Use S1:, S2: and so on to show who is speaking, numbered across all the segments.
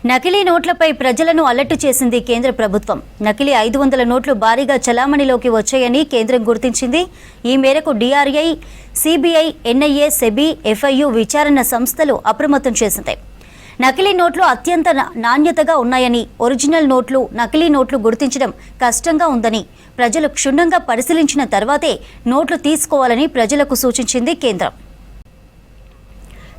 S1: నకిలీ నోట్లపై ప్రజలను అలర్ట్ చేసింది కేంద్ర ప్రభుత్వం. నకిలీ 500 నోట్లు భారీగా చలామణిలోకి వచ్చాయని కేంద్రం గుర్తించింది. ఈ మేరకు DRI, CBI, NIA, SEBI, FIU విచారణ సంస్థలు అప్రమత్తం చేసింది. నకిలీ నోట్లు అత్యంత నాణ్యతగా ఉన్నాయని, ఒరిజినల్ నోట్లు, నకిలీ నోట్లు గుర్తించడం కష్టంగా ఉందని ప్రజలు క్షుణ్ణంగా పరిశీలించిన తర్వాతే నోట్లు తీసుకోవాలని ప్రజలకు సూచించింది కేంద్రం.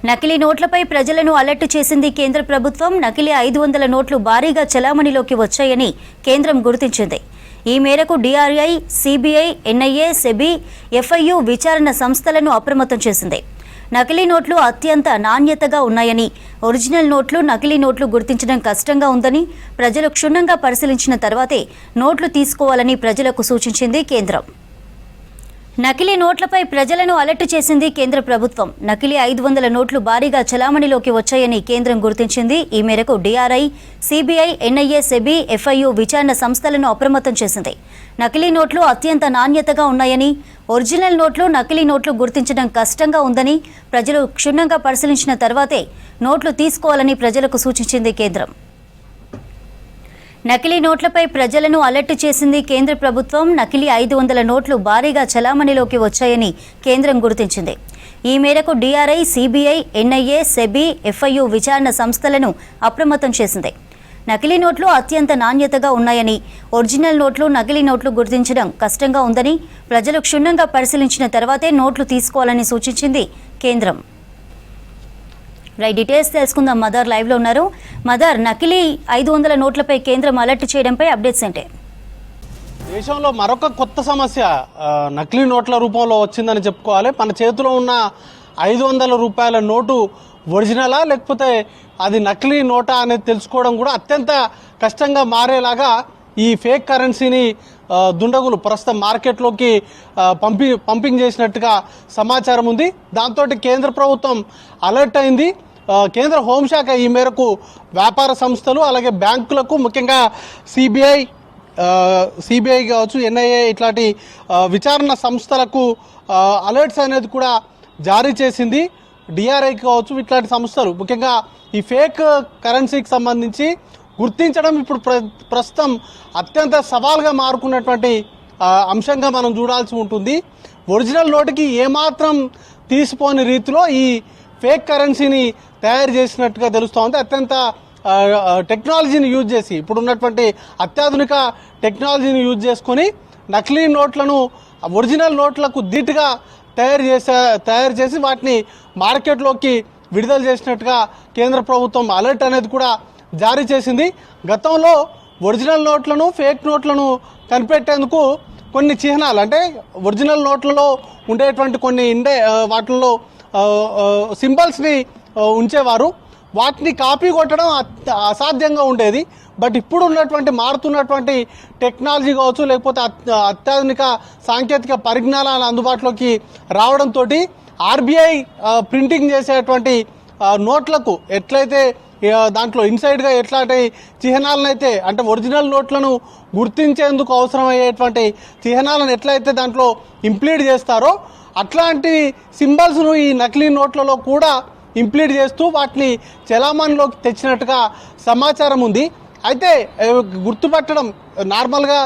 S1: నకిలీ నోట్లపై ప్రజలను అలర్ట్ చేసింది కేంద్ర ప్రభుత్వం. నకిలీ 500 నోట్లు భారీగా చలామణిలోకి వచ్చాయని కేంద్రం గుర్తించింది. ఈ మేరకు DRI, CBI, NIA, SEBI, FIU విచారణ సంస్థలను అప్రమత్తం చేసింది. నకిలీ నోట్లు అత్యంత నాణ్యతగా ఉన్నాయని, ఒరిజినల్ నోట్లు, నకిలీ నోట్లు గుర్తించడం కష్టంగా ఉందని ప్రజలు క్షుణ్ణంగా పరిశీలించిన తర్వాతే నోట్లు తీసుకోవాలని ప్రజలకు సూచించింది కేంద్రం. నకిలీ నోట్లపై ప్రజలను అలర్ట్ చేసింది కేంద్ర ప్రభుత్వం. నకిలీ 500 నోట్లు భారీగా చలామణిలోకి వచ్చాయని కేంద్రం గుర్తించింది. ఈ మేరకు DRI, CBI, NIA, SEBI, FIU విచారణ సంస్థలను అప్రమత్తం చేసింది. నకిలీ నోట్లు అత్యంత నాణ్యతగా ఉన్నాయని, ఒరిజినల్ నోట్లు, నకిలీ నోట్లు గుర్తించడం కష్టంగా ఉందని ప్రజలు క్షుణ్ణంగా పరిశీలించిన తర్వాతే నోట్లు తీసుకోవాలని ప్రజలకు సూచించింది కేంద్రం. నకిలీ నోట్లపై ప్రజలను అలర్ట్ చేసింది కేంద్ర ప్రభుత్వం. నకిలీ 500 నోట్లు భారీగా చలామణిలోకి వచ్చాయని కేంద్రం గుర్తించింది. ఈ మేరకు DRI, CBI, NIA, SEBI, FIU విచారణ సంస్థలను అప్రమత్తం చేసింది. నకిలీ నోట్లు అత్యంత నాణ్యతగా ఉన్నాయని, ఒరిజినల్ నోట్లు, నకిలీ నోట్లు గుర్తించడం కష్టంగా ఉందని ప్రజలు క్షుణ్ణంగా పరిశీలించిన తర్వాతే నోట్లు తీసుకోవాలని సూచించింది కేంద్రం. డీటెయిల్స్ తెలుసుకుందాం. మదర్ లైవ్ లో ఉన్నారు. మదర్, నకిలీ 500 నోట్లపై కేంద్రం అలర్ట్ చేయడంపై అప్డేట్స్ ఏంటి?
S2: దేశంలో మరొక కొత్త సమస్య నకిలీ నోట్ల రూపంలో వచ్చిందని చెప్పుకోవాలి. మన చేతిలో ఉన్న 500 రూపాయల నోటు ఒరిజినలా లేకపోతే అది నకిలీ నోటా అనేది తెలుసుకోవడం కూడా అత్యంత కష్టంగా మారేలాగా ఈ ఫేక్ కరెన్సీని దుండగులు ప్రస్తుతం మార్కెట్లోకి పంపింగ్ చేసినట్టుగా సమాచారం ఉంది. దాంతో కేంద్ర ప్రభుత్వం అలర్ట్ అయింది. కేంద్ర హోంశాఖ ఈ మేరకు వ్యాపార సంస్థలు అలాగే బ్యాంకులకు, ముఖ్యంగా సిబిఐ కావచ్చు, ఎన్ఐఏ ఇట్లాంటి విచారణ సంస్థలకు అలర్ట్స్ అనేది కూడా జారీ చేసింది. డిఆర్ఐ కావచ్చు, ఇట్లాంటి సంస్థలు ముఖ్యంగా ఈ ఫేక్ కరెన్సీకి సంబంధించి గుర్తించడం ఇప్పుడు ప్రస్తుతం అత్యంత సవాల్గా మారుకున్నటువంటి అంశంగా మనం చూడాల్సి ఉంటుంది. ఒరిజినల్ నోటుకి ఏమాత్రం తీసిపోని రీతిలో ఈ ఫేక్ కరెన్సీని తయారు చేసినట్టుగా తెలుస్తూ ఉంది. అత్యంత టెక్నాలజీని యూజ్ చేసి, ఇప్పుడున్నటువంటి అత్యాధునిక టెక్నాలజీని యూజ్ చేసుకొని నకిలీ నోట్లను ఒరిజినల్ నోట్లకు ధీటుగా తయారు చేసి వాటిని మార్కెట్లోకి విడుదల చేసినట్టుగా కేంద్ర ప్రభుత్వం అలర్ట్ అనేది కూడా జారీ చేసింది. గతంలో ఒరిజినల్ నోట్లను, ఫేక్ నోట్లను కనిపెట్టేందుకు కొన్ని చిహ్నాలు, అంటే ఒరిజినల్ నోట్లలో ఉండేటువంటి కొన్ని వాటిల్లో సింబల్స్ని ఉంచేవారు. వాటిని కాపీ కొట్టడం అసాధ్యంగా ఉండేది. బట్ ఇప్పుడు ఉన్నటువంటి మారుతున్నటువంటి టెక్నాలజీ కావచ్చు, లేకపోతే అత్యాధునిక సాంకేతిక పరిజ్ఞానాలు అందుబాటులోకి రావడంతో ఆర్బీఐ ప్రింటింగ్ చేసేటువంటి నోట్లకు ఎట్లయితే దాంట్లో ఇన్సైడ్గా ఎట్లాంటి చిహ్నాలను అయితే, అంటే ఒరిజినల్ నోట్లను గుర్తించేందుకు అవసరమయ్యేటువంటి చిహ్నాలను ఎట్లయితే దాంట్లో ఇంప్లీడ్ చేస్తారో అట్లాంటి సింబల్స్ను ఈ నకిలీ నోట్లలో కూడా ఇంప్లీడ్ చేస్తూ వాటిని చలామణిలోకి తెచ్చినట్టుగా సమాచారం ఉంది. అయితే గుర్తుపట్టడం నార్మల్గా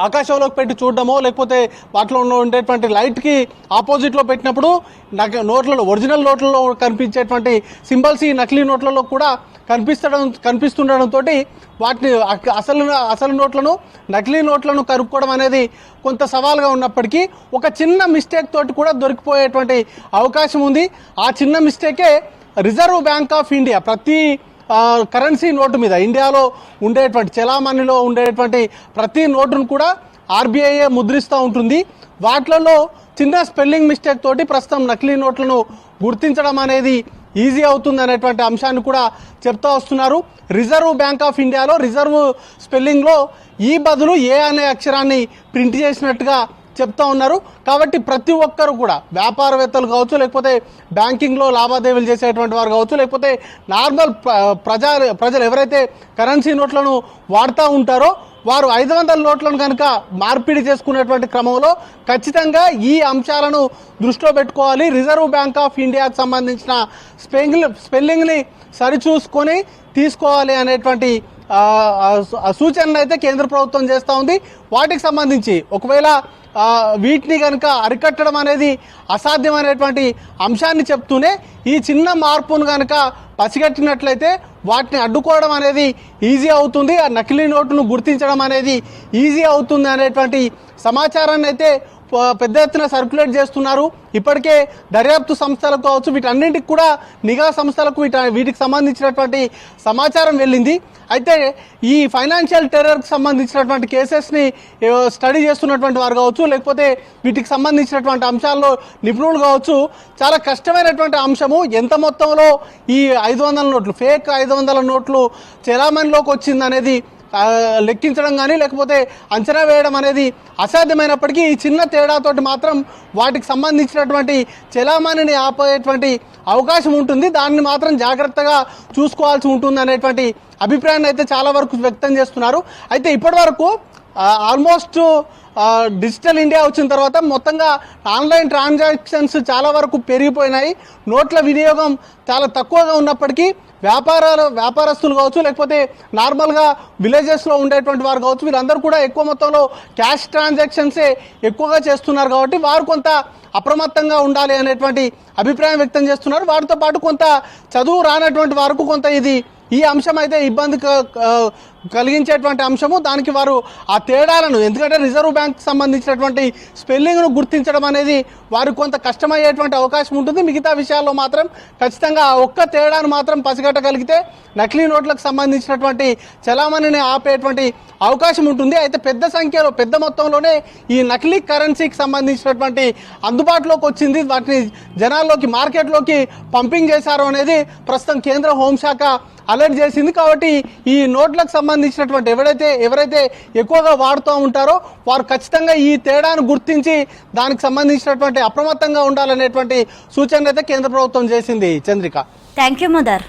S2: ఆకాశంలోకి పెట్టి చూడడమో లేకపోతే వాటిలో ఉండేటువంటి లైట్కి ఆపోజిట్లో పెట్టినప్పుడు నోట్లలో, ఒరిజినల్ నోట్లలో కనిపించేటువంటి సింబల్స్ ఈ నకిలీ నోట్లలో కూడా కనిపిస్తుండడంతో వాటిని అసలు నోట్లను, నకిలీ నోట్లను కనుక్కోవడం అనేది కొంత సవాల్గా ఉన్నప్పటికీ ఒక చిన్న మిస్టేక్ తోటి కూడా దొరికిపోయేటువంటి అవకాశం ఉంది. ఆ చిన్న మిస్టేకే రిజర్వ్ బ్యాంక్ ఆఫ్ ఇండియా ప్రతి కరెన్సీ నోటు మీద, ఇండియాలో ఉండేటువంటి చలామణిలో ఉండేటువంటి ప్రతి నోటును కూడా ఆర్బీఐ ముద్రిస్తూ ఉంటుంది. వాటిలలో చిన్న స్పెల్లింగ్ మిస్టేక్ తోటి ప్రస్తుతం నకిలీ నోట్లను గుర్తించడం అనేది ఈజీ అవుతుంది అనేటువంటి అంశాన్ని కూడా చెప్తా వస్తున్నారు. రిజర్వ్ బ్యాంక్ ఆఫ్ ఇండియాలో రిజర్వ్ స్పెల్లింగ్లో ఈ బదులు ఏ అనే అక్షరాన్ని ప్రింట్ చేసినట్టుగా చెప్తా ఉన్నారు. కాబట్టి ప్రతి ఒక్కరు కూడా, వ్యాపారవేత్తలు కావచ్చు, లేకపోతే బ్యాంకింగ్లో లావాదేవీలు చేసేటువంటి వారు కావచ్చు, లేకపోతే నార్మల్ ప్రజలు ఎవరైతే కరెన్సీ నోట్లను వాడుతూ ఉంటారో వారు 500 నోట్లను కనుక మార్పిడి చేసుకునేటువంటి క్రమంలో ఖచ్చితంగా ఈ అంశాలను దృష్టిలో పెట్టుకోవాలి. రిజర్వ్ బ్యాంక్ ఆఫ్ ఇండియాకు సంబంధించిన స్పెల్లింగ్ని సరిచూసుకొని తీసుకోవాలి అనేటువంటి సూచనలు అయితే కేంద్ర ప్రభుత్వం చేస్తూ ఉంది. వాటికి సంబంధించి ఒకవేళ వీటిని కనుక అరికట్టడం అనేది అసాధ్యమైనటువంటి అంశాన్ని చెప్తూనే ఈ చిన్న మార్పును కనుక పసిగట్టినట్లయితే వాటిని అడ్డుకోవడం అనేది ఈజీ అవుతుంది, ఆ నకిలీ నోటును గుర్తించడం అనేది ఈజీ అవుతుంది అనేటువంటి సమాచారాన్ని అయితే పెద్ద ఎత్తున సర్క్యులేట్ చేస్తున్నారు. ఇప్పటికే దర్యాప్తు సంస్థలకు కావచ్చు, వీటన్నింటికి కూడా నిఘా సంస్థలకు వీటికి సంబంధించినటువంటి సమాచారం వెళ్ళింది. అయితే ఈ ఫైనాన్షియల్ టెర్రర్కి సంబంధించినటువంటి కేసెస్ని స్టడీ చేస్తున్నటువంటి వారు కావచ్చు, లేకపోతే వీటికి సంబంధించినటువంటి అంశాల్లో నిపుణులు కావచ్చు, చాలా కష్టమైనటువంటి అంశము. ఎంత మొత్తంలో ఈ 500 నోట్లు, ఫేక్ 500 నోట్లు చెలామణిలోకి వచ్చింది అనేది లెక్కించడం కానీ లేకపోతే అంచనా వేయడం అనేది అసాధ్యమైనప్పటికీ ఈ చిన్న తేడాతోటి మాత్రం వాటికి సంబంధించినటువంటి చెలామణిని ఆపేటువంటి అవకాశం ఉంటుంది. దాన్ని మాత్రం జాగ్రత్తగా చూసుకోవాల్సి ఉంటుంది అనేటువంటి అభిప్రాయాన్ని అయితే చాలా వరకు వ్యక్తం చేస్తున్నారు. అయితే ఇప్పటి వరకు ఆల్మోస్ట్ డిజిటల్ ఇండియా వచ్చిన తర్వాత మొత్తంగా ఆన్లైన్ ట్రాన్సాక్షన్స్ చాలా వరకు పెరిగిపోయినాయి. నోట్ల వినియోగం చాలా తక్కువగా ఉన్నప్పటికీ వ్యాపారస్తులు కావచ్చు, లేకపోతే నార్మల్గా విలేజెస్లో ఉండేటువంటి వారు కావచ్చు, వీరందరూ కూడా ఎక్కువ మొత్తంలో క్యాష్ ట్రాన్సాక్షన్సే ఎక్కువగా చేస్తున్నారు. కాబట్టి వారు కొంత అప్రమత్తంగా ఉండాలి అనేటువంటి అభిప్రాయం వ్యక్తం చేస్తున్నారు. వాటితో పాటు కొంత చదువు రానటువంటి వారికి కొంత ఈ అంశం అయితే ఇబ్బంది కలిగించేటువంటి అంశము. దానికి వారు ఆ తేడాలను, ఎందుకంటే రిజర్వ్ బ్యాంక్ సంబంధించినటువంటి స్పెల్లింగ్ను గుర్తించడం అనేది వారికి కొంత కష్టమయ్యేటువంటి అవకాశం ఉంటుంది. మిగతా విషయాల్లో మాత్రం ఖచ్చితంగా ఆ ఒక్క తేడాను మాత్రం పసిగట్టగలిగితే నకిలీ నోట్లకు సంబంధించినటువంటి చలామణిని ఆపేటువంటి అవకాశం ఉంటుంది. అయితే పెద్ద సంఖ్యలో, పెద్ద మొత్తంలోనే ఈ నకిలీ కరెన్సీకి సంబంధించినటువంటి అందుబాటులోకి వచ్చింది. వాటిని జనాల్లోకి, మార్కెట్లోకి పంపింగ్ చేశారు అనేది ప్రస్తుతం కేంద్ర హోంశాఖ అలర్ట్ చేసింది. కాబట్టి ఈ నోట్లకు సంబంధించినటువంటి ఎవరైతే ఎక్కువగా వాడుతూ ఉంటారో వారు ఖచ్చితంగా ఈ తేడాను గుర్తించి దానికి సంబంధించినటువంటి అప్రమత్తంగా ఉండాలనేటువంటి సూచనలు అయితే కేంద్ర ప్రభుత్వం చేసింది. Chandrika,
S1: thank you mother.